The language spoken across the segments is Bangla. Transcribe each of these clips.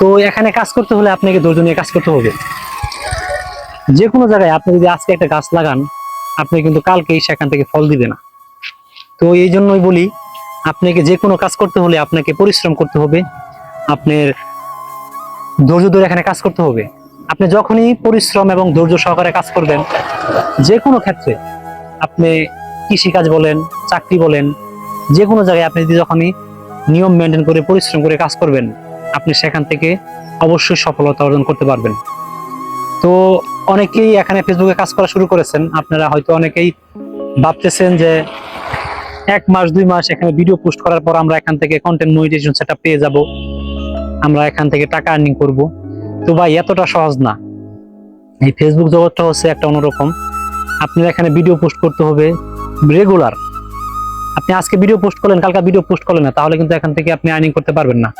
তো এখানে কাজ করতে হলে আপনাকে ধৈর্য নিয়ে কাজ করতে হবে। যে কোনো জায়গায় আপনি যদি আজকে একটা গাছ লাগান, আপনি কিন্তু কালকেই সেখান থেকে ফল দিবে না। তো এই জন্যই বলি, আপনাকে যে কোনো কাজ করতে হলে আপনাকে পরিশ্রম করতে হবে, আপনার ধৈর্য ধরে এখানে কাজ করতে হবে। আপনি যখনই পরিশ্রম এবং ধৈর্য সহকারে কাজ করবেন, যে কোনো ক্ষেত্রে, আপনি কৃষিকাজ বলেন, চাকরি বলেন, যে কোনো জায়গায় আপনি যদি যখনই নিয়ম মেনটেন করে পরিশ্রম করে কাজ করবেন, আপনি সেখান থেকে অবশ্যই সফলতা অর্জন করতে পারবেন। তো অনেকেই এখানে ফেসবুকে কাজ করা শুরু করেছেন। আপনারা হয়তো অনেকেই ভাবতেছেন যে 1 মাস 2 মাস এখানে ভিডিও পোস্ট করার পর আমরা এখান থেকে কন্টেন্ট মনিটাইজেশন সেটআপ পেয়ে যাব, আমরা এখান থেকে টাকা আর্নিং করব। তো ভাই, এতটা সহজ না। এই ফেসবুক জগৎটা হচ্ছে একটা অন্যরকম। আপনার এখানে ভিডিও পোস্ট করতে হবে রেগুলার। আপনি আজকে ভিডিও পোস্ট করলেন, কালকে ভিডিও পোস্ট করলেন না, তাহলে কিন্তু এখান থেকে আপনি আর্নিং করতে পারবেন না।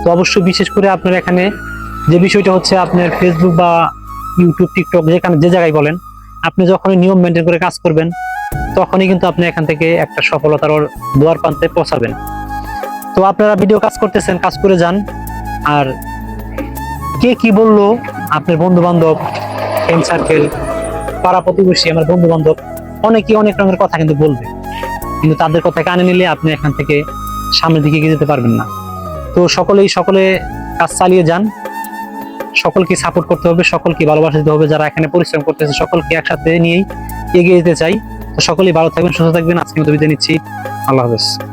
তো অবশ্যই বিশেষ করে আপনার এখানে যে বিষয়টা হচ্ছে, আপনার ফেসবুক বা ইউটিউব, টিকটক, যেখানে যে জায়গায় বলেন, আপনি যখনই নিয়ম মেনটেন করে কাজ করবেন, তখনই কিন্তু আপনি এখান থেকে একটা সফলতার দুয়ার প্রান্তে পৌঁছাবেন। তো আপনারা ভিডিও কাজ করতেছেন, কাজ করে যান। আর কে কি বললো, আপনার বন্ধু বান্ধব, ফ্রেন্ড সার্কেল, পাড়া প্রতিবেশী, আমার বন্ধু বান্ধব, অনেকে অনেক রকমের কথা কিন্তু বলবে, কিন্তু তাদের কথা কানে নিলে আপনি এখান থেকে সামনের দিকে এগিয়ে যেতে পারবেন না। তো সকলে কাজ চালিয়ে যান। সকলকে সাপোর্ট করতে হবে, সকলকে ভালোবাসা দিতে হবে। যারা এখানে পরিশ্রম করতেছে, সকলকে একসাথে নিয়েই এগিয়ে যেতে চাই। তো সকলেই ভালো থাকবেন, সুস্থ থাকবেন। আজকের মতো বিদায় নিচ্ছি। আল্লাহ হাফেজ।